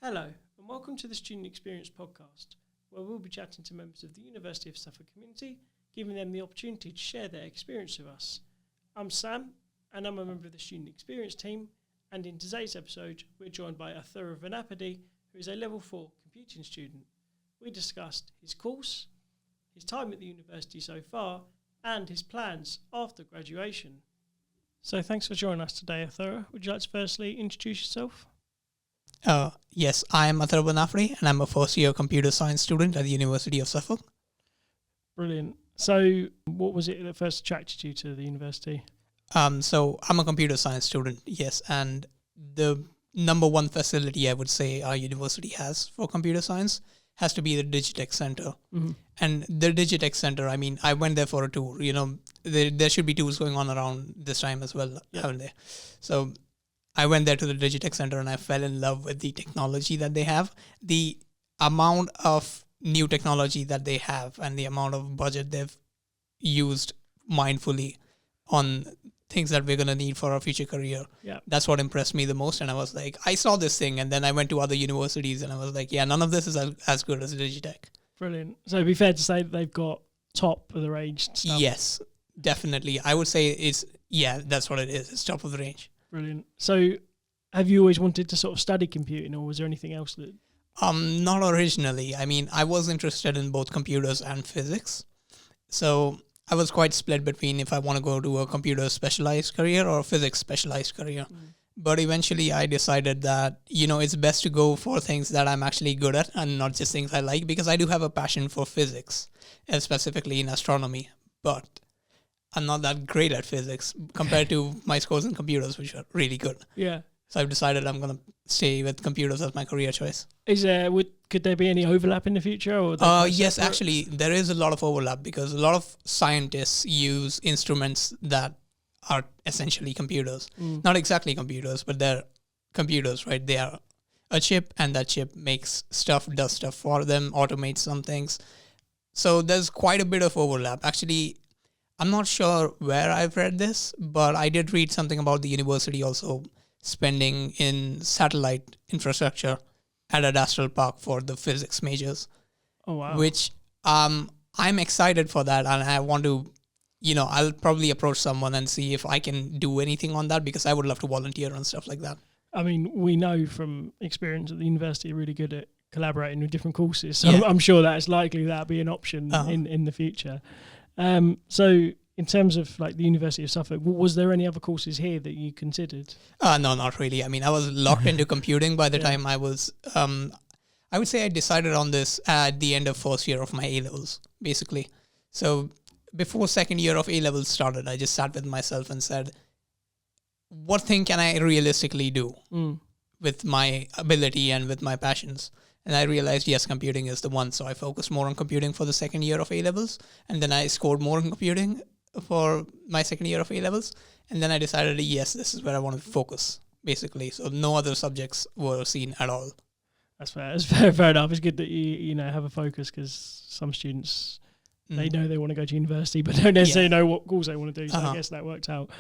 Hello, and welcome to the Student Experience podcast, where we'll be chatting to members of the University of Suffolk community, giving them the opportunity to share their experience with us. I'm Sam, and I'm a member of the Student Experience team, and in today's episode, we're joined by Atharv Naphde, who is a Level 4 computing student. We discussed his course, his time at the university so far, and his plans after graduation. So thanks for joining us today, Atharv. Would you like to firstly introduce yourself? Yes, I am Atharv Naphde, and I'm a first-year computer science student at the University of Suffolk. Brilliant. So what was it that first attracted you to the university? So I'm a computer science student, yes, and the number one facility I would say our university has for computer science has to be the Digitech Center. Mm-hmm. And the Digitech Center, I mean, I went there for a tour. There should be tours going on around this time as well, haven't there? So I went there to the Digitech Center and I fell in love with the technology that they have. The amount of new technology that they have and the amount of budget they've used mindfully on things that we're going to need for our future career. Yeah. That's what impressed me the most. And I was like, I saw this thing and then I went to other universities and I was like, yeah, none of this is as good as Digitech. Brilliant. So it'd be fair to say that they've got top of the range stuff. Yes, definitely. I would say that's what it is. It's top of the range. Brilliant. So have you always wanted to sort of study computing, or was there anything else that... Not originally. I mean, I was interested in both computers and physics. So I was quite split between if I want to go to a computer specialized career or a physics specialized career. But eventually I decided that, it's best to go for things that I'm actually good at and not just things I like, because I do have a passion for physics, and specifically in astronomy. But I'm not that great at physics compared to my scores in computers, which are really good. Yeah. So I've decided I'm going to stay with computers as my career choice. Could there be any overlap in the future? Or yes, actually, there is a lot of overlap because a lot of scientists use instruments that are essentially computers. Not exactly computers, but they're computers, right? They are a chip, and that chip makes stuff, does stuff for them, automates some things. So there's quite a bit of overlap. Actually, I'm not sure where I've read this, but I did read something about the university also spending in satellite infrastructure at a Astral Park for the physics majors. Oh, wow. Which I'm excited for that, and I want to, I'll probably approach someone and see if I can do anything on that, because I would love to volunteer and stuff like that. I mean, we know from experience at the university, you're really good at collaborating with different courses, so Yeah. I'm sure that's likely that'll be an option in the future. So in terms of like the University of Suffolk, was there any other courses here that you considered? No, not really. I mean, I was locked into computing by the time I was, I would say I decided on this at the end of first year of my A-levels, basically. So before second year of A-levels started, I just sat with myself and said, what thing can I realistically do with my ability and with my passions? And I realized, yes, computing is the one. So I focused more on computing for the second year of A-levels. And then I scored more in computing for my second year of A-levels. And then I decided, yes, this is where I want to focus, basically. So no other subjects were seen at all. That's fair. It's fair enough. It's good that you have a focus, because some students, they know they want to go to university, but don't necessarily know what course they want to do. So I guess that worked out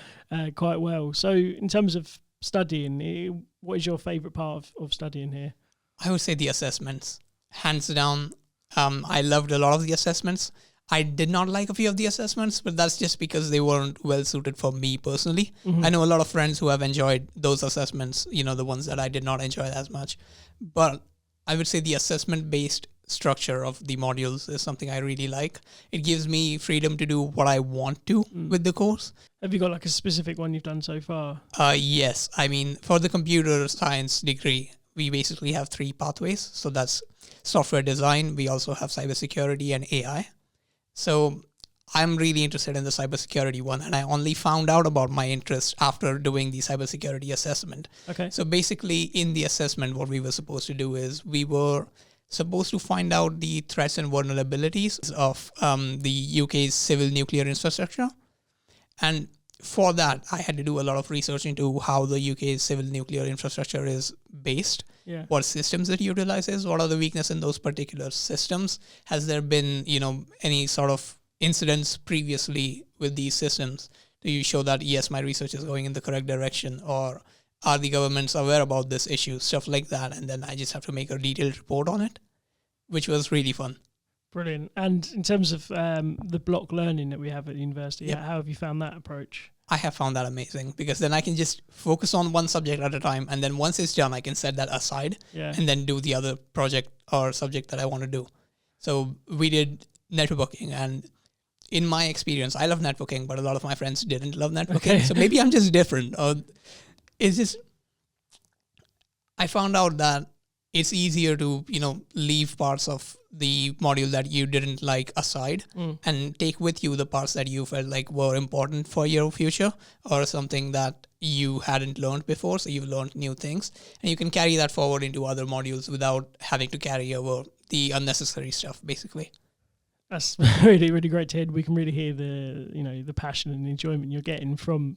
quite well. So in terms of studying, what is your favourite part of studying here? I would say the assessments, hands down. I loved a lot of the assessments. I did not like a few of the assessments, but that's just because they weren't well suited for me personally. I know a lot of friends who have enjoyed those assessments, the ones that I did not enjoy as much. But I would say the assessment-based structure of the modules is something I really like. It gives me freedom to do what I want to with the course. Have you got like a specific one you've done so far? Yes. I mean, for the computer science degree, we basically have 3 pathways. So that's software design. We also have cybersecurity and AI. So I'm really interested in the cybersecurity one, and I only found out about my interest after doing the cybersecurity assessment. Okay. So basically in the assessment, what we were supposed to do is we were supposed to find out the threats and vulnerabilities of the UK's civil nuclear infrastructure. And for that, I had to do a lot of research into how the UK's civil nuclear infrastructure is based, what systems it utilizes, what are the weaknesses in those particular systems. Has there been, any sort of incidents previously with these systems? Do you show that, yes, my research is going in the correct direction, or are the governments aware about this issue, stuff like that. And then I just have to make a detailed report on it, which was really fun. Brilliant. And in terms of the block learning that we have at the university, Yep. how have you found that approach? I have found that amazing because then I can just focus on one subject at a time. And then once it's done, I can set that aside Yeah. and then do the other project or subject that I want to do. So we did networking, and in my experience, I love networking, but a lot of my friends didn't love networking. Okay. So maybe I'm just different. Or it's just, I found out that it's easier to, leave parts of the module that you didn't like aside and take with you the parts that you felt like were important for your future or something that you hadn't learned before. So you've learned new things and you can carry that forward into other modules without having to carry over the unnecessary stuff, basically. That's really, really great to hear. We can really hear the passion and enjoyment you're getting from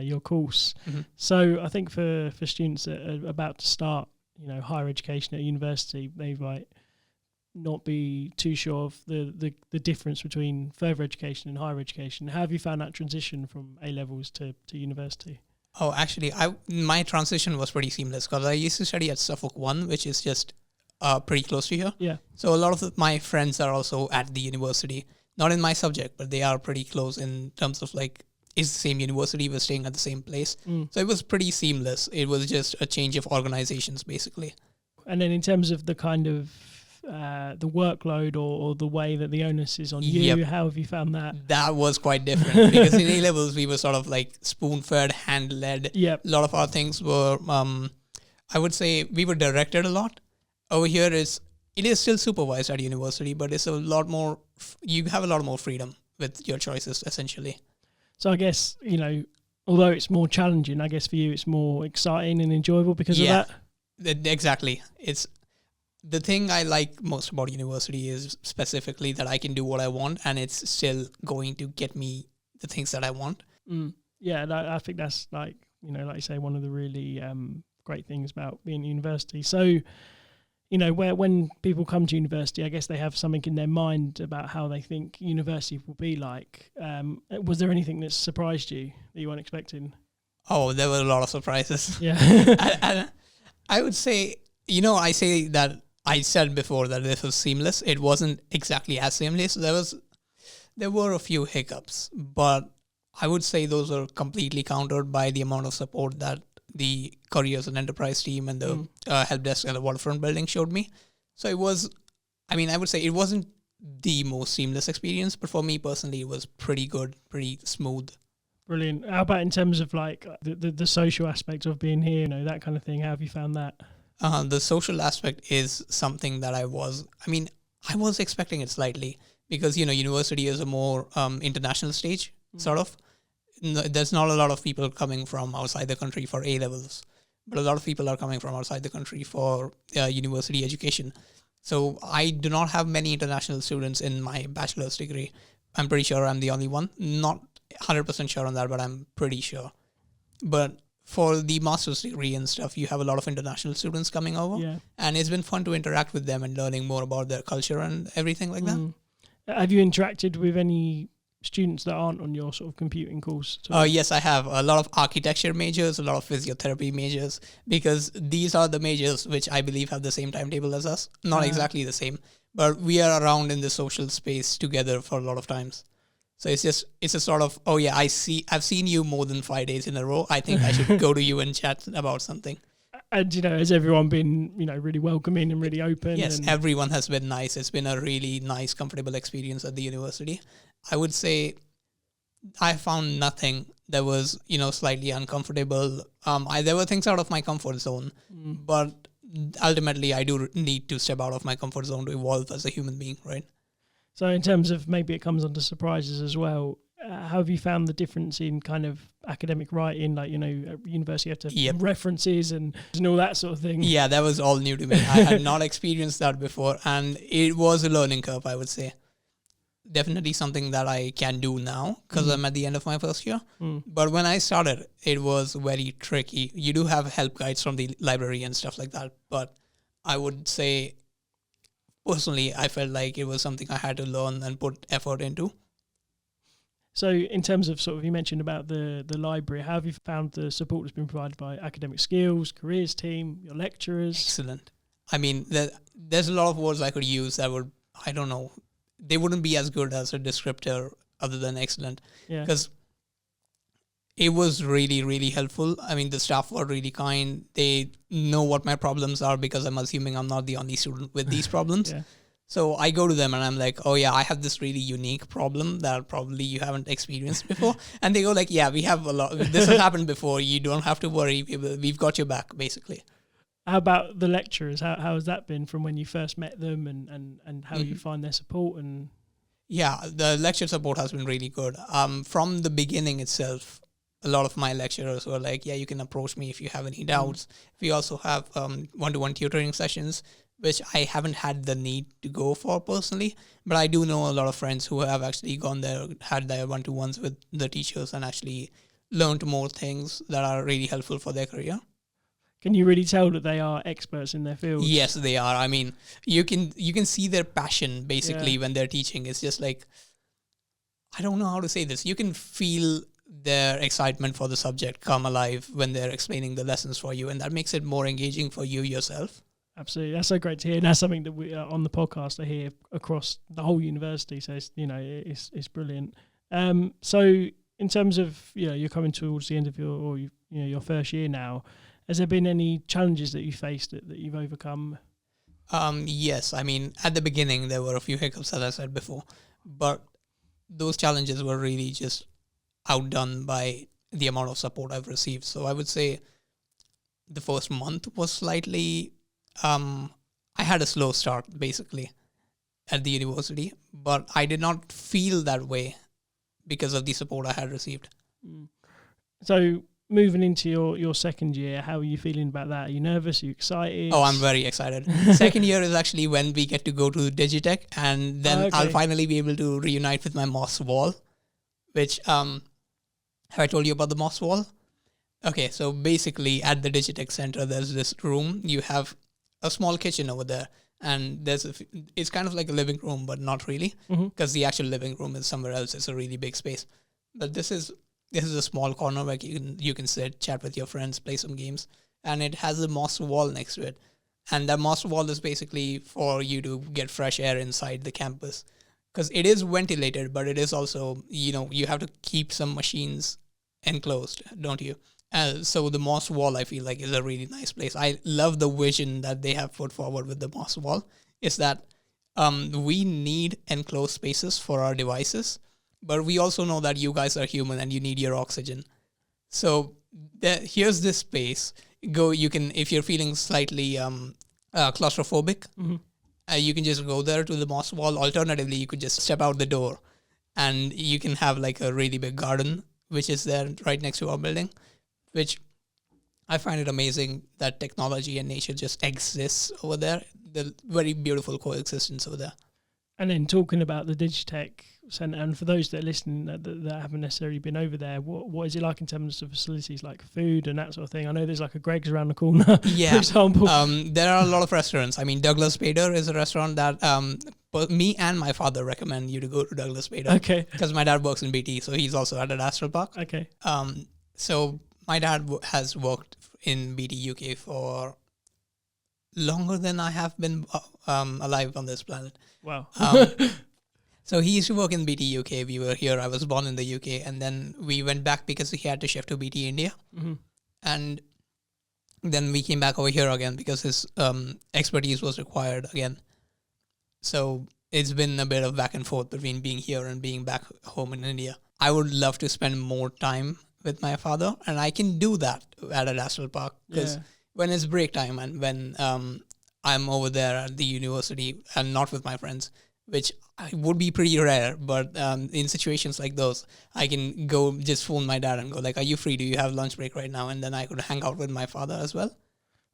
your course. Mm-hmm. So I think for students that are about to start, higher education at university, they might not be too sure of the difference between further education and higher education. How have you found that transition from A levels to university? Oh, actually, my transition was pretty seamless because I used to study at Suffolk 1, which is just pretty close to here. Yeah. So a lot of my friends are also at the university, not in my subject, but they are pretty close in terms of like, it's the same university, we're staying at the same place. So it was pretty seamless. It was just a change of organizations, basically. And then in terms of the kind of the workload or the way that the onus is on you, Yep. how have you found that? That was quite different because in A levels we were sort of like spoon-fed, hand-led. Yep. A lot of our things were, I would say, we were directed a lot. Over here it is still supervised at university, but it's a lot more. You have a lot more freedom with your choices, essentially. So I guess although it's more challenging, I guess for you it's more exciting and enjoyable because of that. Exactly. It's the thing I like most about university is specifically that I can do what I want and it's still going to get me the things that I want. Yeah, I think that's like you say, one of the really great things about being at university. So, when people come to university, I guess they have something in their mind about how they think university will be like. Was there anything that surprised you that you weren't expecting? Oh, there were a lot of surprises. Yeah. and I would say, I say that I said before that this was seamless. It wasn't exactly as seamless. There were a few hiccups, but I would say those were completely countered by the amount of support that the careers and enterprise team and the help desk at the Waterfront building showed me. So it was, I would say it wasn't the most seamless experience, but for me personally, it was pretty good, pretty smooth. Brilliant. How about in terms of like the social aspect of being here, that kind of thing? How have you found that? The social aspect is something that I was expecting it slightly because, university is a more international stage, sort of. There's not a lot of people coming from outside the country for A levels, but a lot of people are coming from outside the country for university education. So I do not have many international students in my bachelor's degree. I'm pretty sure I'm the only one. Not 100% sure on that, but I'm pretty sure. But for the master's degree and stuff, you have a lot of international students coming over. Yeah. And it's been fun to interact with them and learning more about their culture and everything like that. Have you interacted with any students that aren't on your sort of computing course? Yes, I have a lot of architecture majors, a lot of physiotherapy majors, because these are the majors which I believe have the same timetable as us. Not exactly the same, but we are around in the social space together for a lot of times. So it's a sort of, oh yeah, I've seen you more than 5 days in a row. I think I should go to you and chat about something. And, has everyone been, really welcoming and really open? Yes, everyone has been nice. It's been a really nice, comfortable experience at the university. I would say I found nothing that was, slightly uncomfortable. There were things out of my comfort zone, but ultimately I do need to step out of my comfort zone to evolve as a human being, right? So in terms of maybe it comes under surprises as well, how have you found the difference in kind of academic writing? Like, at university you have to have references and all that sort of thing. Yeah, that was all new to me. I had not experienced that before, and it was a learning curve, I would say. Definitely something that I can do now because I'm at the end of my first year. But when I started, it was very tricky. You do have help guides from the library and stuff like that, but I would say personally, I felt like it was something I had to learn and put effort into. So in terms of sort of, you mentioned about the library, how have you found the support that's been provided by Academic Skills, Careers team, your lecturers? Excellent. I mean, there's a lot of words I could use that would, I don't know, they wouldn't be as good as a descriptor other than excellent. Yeah. Because it was really, really helpful. I mean, the staff were really kind. They know what my problems are because I'm assuming I'm not the only student with these problems. Yeah. So I go to them and I'm like, oh yeah, I have this really unique problem that probably you haven't experienced before. And they go like, yeah, we have a lot. This has happened before. You don't have to worry. We've got your back, basically. How about the lecturers? How has that been from when you first met them, and how you find their support? And yeah, the lecture support has been really good. From the beginning itself, a lot of my lecturers were like, yeah, you can approach me if you have any doubts. We also have one-to-one tutoring sessions, which I haven't had the need to go for personally, but I do know a lot of friends who have actually gone there, had their one-to-ones with the teachers and actually learned more things that are really helpful for their career. can you really tell that they are experts in their field? Yes, they are. I mean, you can see their passion basically when they're teaching. It's just like, I don't know how to say this. You can feel their excitement for the subject come alive when they're explaining the lessons for you, and that makes it more engaging for you yourself. Absolutely. That's so great to hear. And that's something that we on the podcast I hear across the whole university. So it's brilliant. So in terms of, you're coming towards the end of your first year now, has there been any challenges that you faced that you've overcome? Yes. I mean, at the beginning, there were a few hiccups, as I said before, but those challenges were really just outdone by the amount of support I've received. So I would say the first month was slightly, I had a slow start basically at the university, but I did not feel that way because of the support I had received. So moving into your second year, how are you feeling about that? Are you nervous? Are you excited? Oh, I'm very excited. Second year is actually when we get to go to Digitech, and then I'll finally be able to reunite with my Moss wall, which, have I told you about the Moss wall? Okay, so basically at the Digitech Center, there's this room. You have a small kitchen over there, and it's kind of like a living room, but not really, because the actual living room is somewhere else. It's a really big space. But this is a small corner where you can sit, chat with your friends, play some games, and it has a moss wall next to it. And that moss wall is basically for you to get fresh air inside the campus, because it is ventilated, but it is also, you have to keep some machines enclosed, don't you? So the moss wall, I feel like, is a really nice place. I love the vision that they have put forward with the moss wall. Is that we need enclosed spaces for our devices, but we also know that you guys are human and you need your oxygen. So here's this space. You can, if you're feeling slightly claustrophobic, you can just go there to the moss wall. Alternatively, you could just step out the door, and you can have like a really big garden, which is there right next to our building, which I find it amazing that technology and nature just exists over there. The very beautiful coexistence over there. And then talking about the Digitech Centre, and for those that are listening that haven't necessarily been over there, what is it like in terms of facilities, like food and that sort of thing? I know there's like a Greg's around the corner, for example. There are a lot of restaurants. I mean, Douglas Bader is a restaurant that me and my father recommend you to go to Douglas Bader. Okay. Because my dad works in BT, so he's also at Astral Park. Okay. So my dad has worked in BT UK for longer than I have been alive on this planet. Wow. So he used to work in BT UK. We were here. I was born in the UK, and then we went back because he had to shift to BT India. And then we came back over here again because his expertise was required again. So it's been a bit of back and forth between being here and being back home in India. I would love to spend more time with my father, and I can do that at Astral Park because when it's break time and when I'm over there at the university and not with my friends, which would be pretty rare, but in situations like those, I can go just phone my dad and go like, are you free? Do you have lunch break right now? And then I could hang out with my father as well.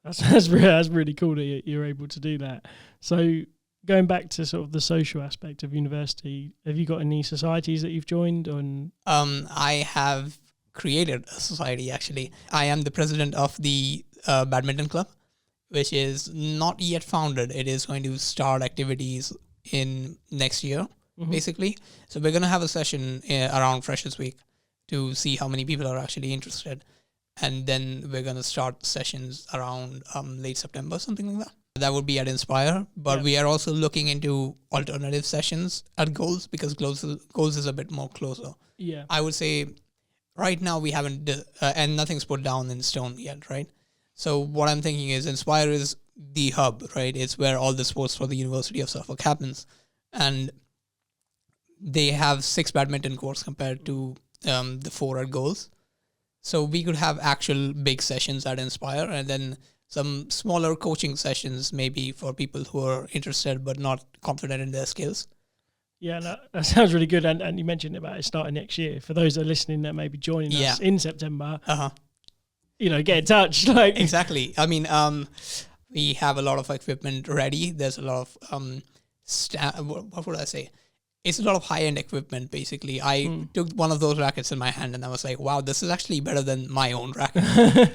That's really cool that you're able to do that. So going back to sort of the social aspect of university, have you got any societies that you've joined on? I have created a society, actually. I am the president of the badminton club, which is not yet founded. It is going to start activities in next year. basically. So we're going to have a session around Freshers Week to see how many people are actually interested. And then we're going to start sessions around late September, something like that. That would be at Inspire. But we are also looking into alternative sessions at Goals, because Goals is a bit more closer. Yeah. I would say right now we haven't, and nothing's put down in stone yet, right? So what I'm thinking is Inspire is the hub, right? It's where all the sports for the University of Suffolk happens. And they have 6 badminton courts compared to the 4 at Goals. So we could have actual big sessions at Inspire, and then some smaller coaching sessions maybe for people who are interested but not confident in their skills. Yeah, that sounds really good. And you mentioned about it starting next year. For those that are listening that may be joining us in September, get in touch. Like Exactly. I mean, we have a lot of equipment ready. There's a lot of what would I say? It's a lot of high-end equipment, basically. I took one of those rackets in my hand and I was like, wow, this is actually better than my own racket.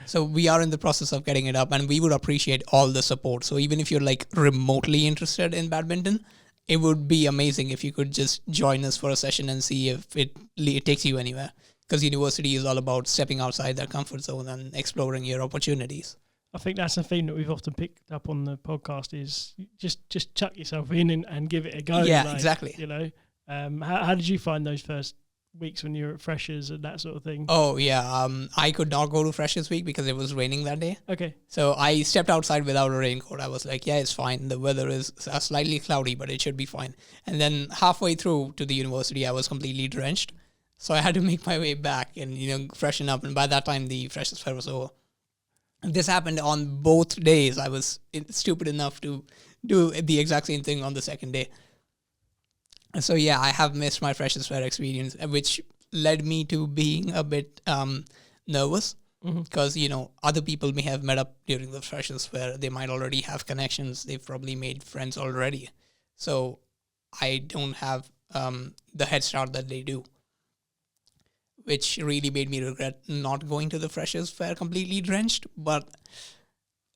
So we are in the process of getting it up, and we would appreciate all the support. So even if you're like remotely interested in badminton, it would be amazing if you could just join us for a session and see if it takes you anywhere. Because university is all about stepping outside their comfort zone and exploring your opportunities. I think that's a theme that we've often picked up on the podcast is just chuck yourself in and give it a go. Yeah, exactly. How did you find those first weeks when you were at Freshers and that sort of thing? Oh, yeah. I could not go to Freshers Week because it was raining that day. Okay. So I stepped outside without a raincoat. I was like, yeah, it's fine. The weather is slightly cloudy, but it should be fine. And then halfway through to the university, I was completely drenched. So I had to make my way back and, freshen up. And by that time, the Freshers Fair was over. This happened on both days. I was stupid enough to do the exact same thing on the second day. So yeah, I have missed my Freshers Fair experience, which led me to being a bit nervous because, other people may have met up during the Freshers Fair. They might already have connections. They've probably made friends already. So I don't have the head start that they do, which really made me regret not going to the Freshers Fair completely drenched, but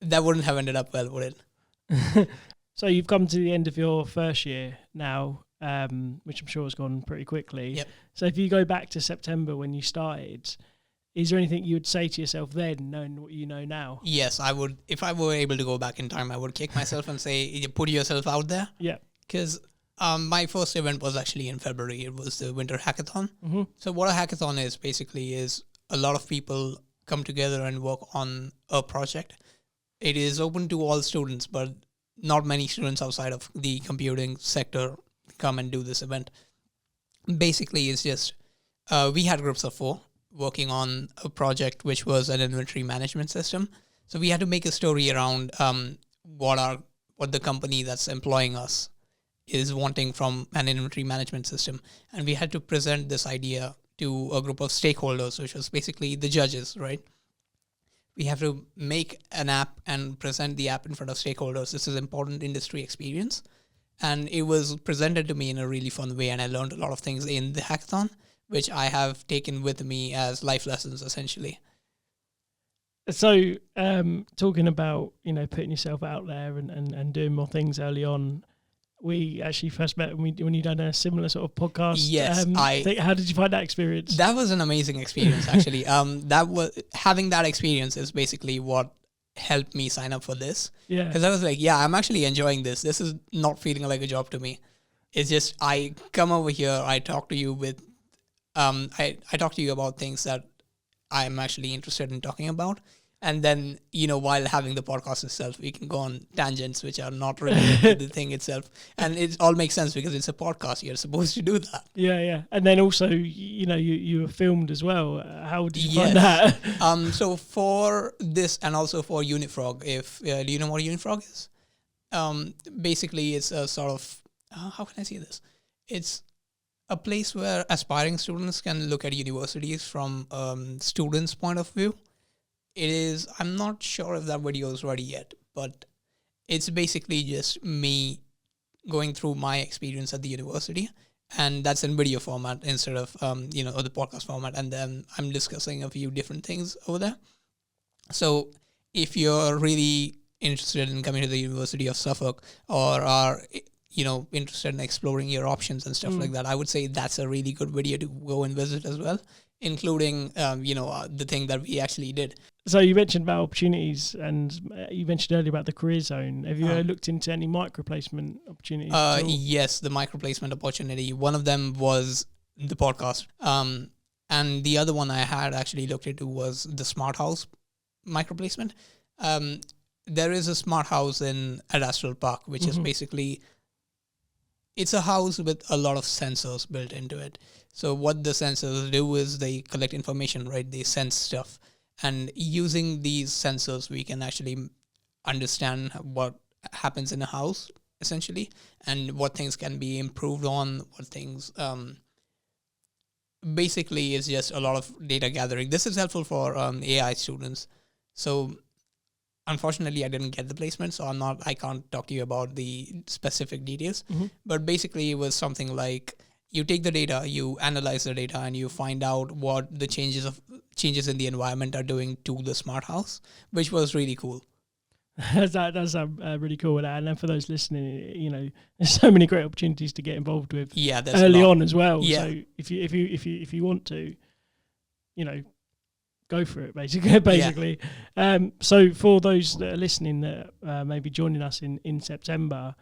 that wouldn't have ended up well, would it? So you've come to the end of your first year now, which I'm sure has gone pretty quickly. Yep. So if you go back to September when you started, is there anything you would say to yourself then, knowing what you know now? Yes, I would. If I were able to go back in time, I would kick myself and say, put yourself out there. Yeah. Because my first event was actually in February. It was the Winter Hackathon. Mm-hmm. So what a hackathon is basically is a lot of people come together and work on a project. It is open to all students, but not many students outside of the computing sector come and do this event. Basically, it's just we had groups of 4 working on a project which was an inventory management system. So we had to make a story around what the company that's employing us is wanting from an inventory management system. And we had to present this idea to a group of stakeholders, which was basically the judges, right? We have to make an app and present the app in front of stakeholders. This is important industry experience. And it was presented to me in a really fun way, and I learned a lot of things in the hackathon, which I have taken with me as life lessons, essentially. So talking about, putting yourself out there and doing more things early on, we actually first met when you done a similar sort of podcast. Yes, how did you find that experience? That was an amazing experience, actually. Having that experience is basically what helped me sign up for this. Yeah, because I was like, yeah, I'm actually enjoying this. This is not feeling like a job to me. It's just I come over here, I talk to you with, I talk to you about things that I'm actually interested in talking about. And then, while having the podcast itself, we can go on tangents which are not related to the thing itself. And it all makes sense because it's a podcast. You're supposed to do that. Yeah. And then also, you were filmed as well. How did you find that? So for this and also for Unifrog, do you know what Unifrog is? Basically, it's a sort of, how can I say this? It's a place where aspiring students can look at universities from students' point of view. It is, I'm not sure if that video is ready yet, but it's basically just me going through my experience at the university, and that's in video format instead of, the podcast format. And then I'm discussing a few different things over there. So if you're really interested in coming to the University of Suffolk or are interested in exploring your options and stuff like that, I would say that's a really good video to go and visit as well, including, the thing that we actually did. So you mentioned about opportunities, and you mentioned earlier about the career zone. Have you looked into any microplacement opportunities? Yes, the microplacement opportunity. One of them was the podcast. And the other one I had actually looked into was the smart house microplacement. There is a smart house in Atharv Park, which is basically, it's a house with a lot of sensors built into it. So what the sensors do is they collect information, right? They sense stuff. And using these sensors, we can actually understand what happens in a house, essentially, and what things can be improved on, what things... basically, it's just a lot of data gathering. This is helpful for AI students. So unfortunately, I didn't get the placement, so I can't talk to you about the specific details. But basically, it was something like you take the data, you analyze the data, and you find out what the changes in the environment are doing to the smart house, which was really cool. That does sound really cool. And then for those listening, there's so many great opportunities to get involved with. Yeah, early on as well. Yeah. So if you want to, go for it. Basically. Yeah. So for those that are listening that may be joining us in September,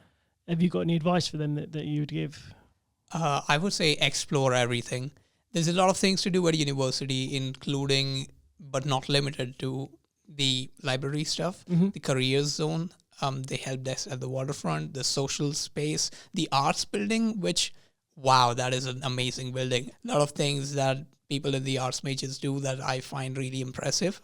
have you got any advice for them that you would give? I would say explore everything. There's a lot of things to do at university, including but not limited to the library stuff, the careers zone, the help desk at the waterfront, the social space, the arts building, which, wow, that is an amazing building. A lot of things that people in the arts majors do that I find really impressive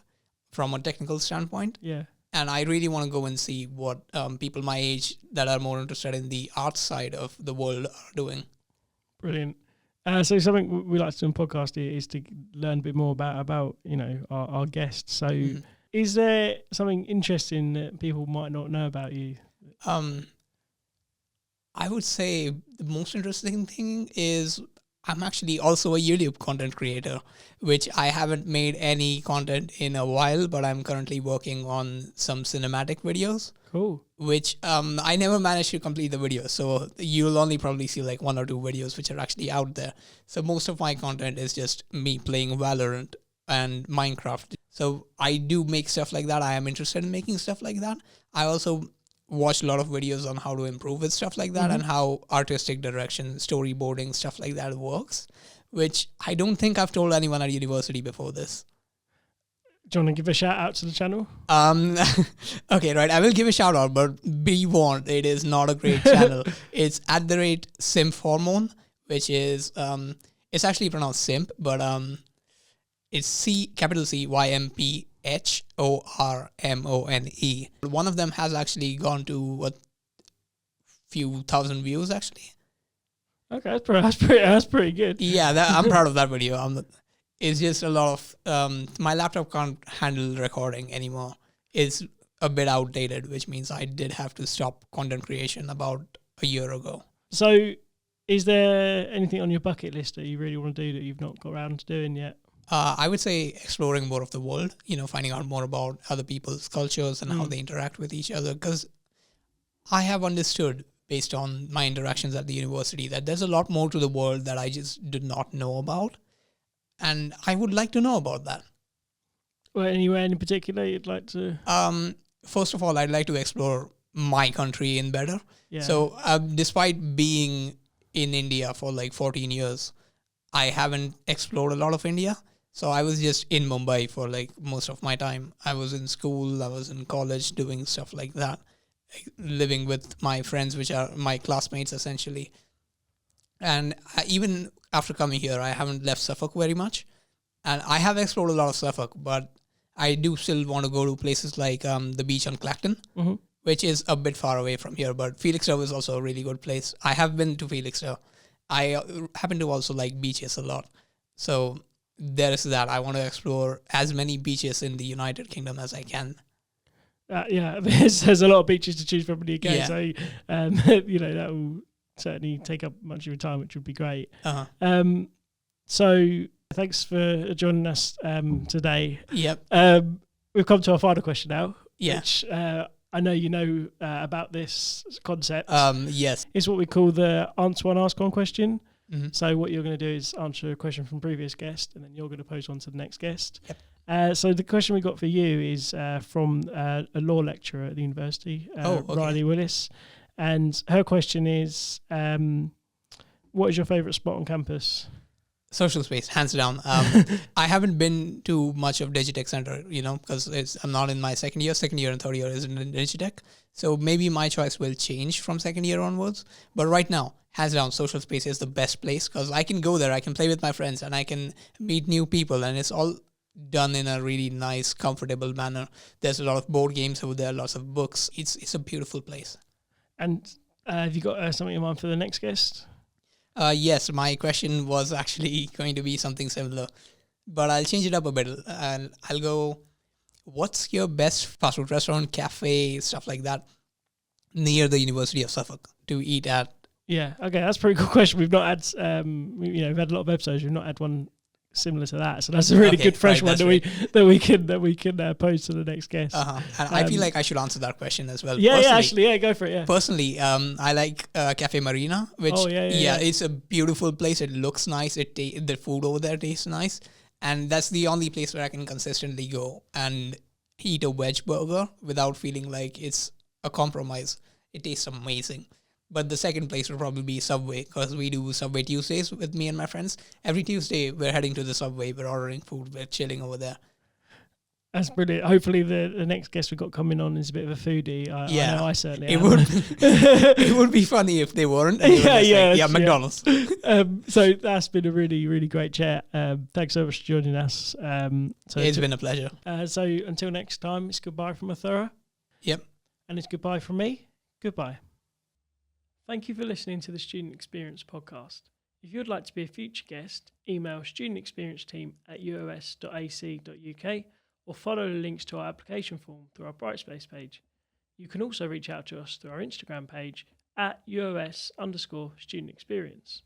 from a technical standpoint. Yeah. And I really want to go and see what people my age that are more interested in the art side of the world are doing. Brilliant. So something we like to do on podcast is to learn a bit more about our guests. So is there something interesting that people might not know about you? I would say the most interesting thing is I'm actually also a YouTube content creator, which I haven't made any content in a while, but I'm currently working on some cinematic videos. Cool. Which I never managed to complete the video. So you'll only probably see like 1 or 2 videos which are actually out there. So most of my content is just me playing Valorant and Minecraft. So I do make stuff like that. I am interested in making stuff like that. I also watch a lot of videos on how to improve with stuff like that and how artistic direction, storyboarding, stuff like that works, which I don't think I've told anyone at university before this. Do you want to give a shout out to the channel? Okay, right. I will give a shout out, but be warned, it is not a great channel. It's @simphormone, which is, it's actually pronounced simp, but it's CYMPHORMONE. One of them has actually gone to a few thousand views, actually. Okay, that's pretty good. Yeah, I'm proud of that video. It's just a lot of my laptop can't handle recording anymore. It's a bit outdated, which means I did have to stop content creation about a year ago. So is there anything on your bucket list that you really want to do that you've not got around to doing yet? I would say exploring more of the world, finding out more about other people's cultures and how they interact with each other. Because I have understood, based on my interactions at the university, that there's a lot more to the world that I just did not know about. And I would like to know about that. Well, anywhere in particular you'd like to? First of all, I'd like to explore my country in better. Yeah. So despite being in India for like 14 years, I haven't explored a lot of India. So I was just in Mumbai for like most of my time. I was in school, I was in college doing stuff like that, living with my friends, which are my classmates essentially. And even after coming here, I haven't left Suffolk very much. And I have explored a lot of Suffolk, but I do still want to go to places like the beach on Clacton, which is a bit far away from here. But Felixstowe is also a really good place. I have been to Felixstowe. I happen to also like beaches a lot. So there is that. I want to explore as many beaches in the United Kingdom as I can. Yeah, there's a lot of beaches to choose from in the UK. Yeah. So, that will certainly take up much of your time, which would be great. So thanks for joining us today. Yep. We've come to our final question now, Yeah. which I know you know about this concept. Yes. It's what we call the answer one, ask one question. Mm-hmm. So what you're going to do is answer a question from previous guest, and then you're going to pose one to the next guest. Yep. So the question we got for you is from a law lecturer at the university, Okay. Riley Willis, and her question is, what is your favourite spot on campus? Social space, hands down. I haven't been to much of Digitech Center, because I'm not in my second year. Second year and third year is in Digitech. So maybe my choice will change from second year onwards. But right now, hands down, social space is the best place because I can go there, I can play with my friends, and I can meet new people. And it's all done in a really nice, comfortable manner. There's a lot of board games over there, lots of books. It's a beautiful place. And have you got something in mind for the next guest? Yes, my question was actually going to be something similar, but I'll change it up a bit. I'll go, what's your best fast food restaurant, cafe, stuff like that, near the University of Suffolk to eat at? Yeah, okay, that's a pretty cool question. We've not had, we've had a lot of episodes. We've not had one similar to that, so that's a really good fresh one that we can pose to the next guest. And I feel like I should answer that question as well. Yeah, go for it. Yeah. Personally, I like Cafe Marina, which it's a beautiful place. It looks nice. The food over there tastes nice, and that's the only place where I can consistently go and eat a veg burger without feeling like it's a compromise. It tastes amazing. But the second place would probably be Subway, because we do Subway Tuesdays with me and my friends. Every Tuesday, we're heading to the Subway. We're ordering food. We're chilling over there. That's brilliant. Hopefully the next guest we've got coming on is a bit of a foodie. I know I certainly am. It would be funny if they weren't. McDonald's. So that's been a really, really great chat. Thanks so much for joining us. It's been a pleasure. So until next time, it's goodbye from Atharv. Yep. And it's goodbye from me. Goodbye. Thank you for listening to the Student Experience podcast. If you would like to be a future guest, email studentexperiencesteam@uos.ac.uk or follow the links to our application form through our Brightspace page. You can also reach out to us through our Instagram page @UOS_student experience.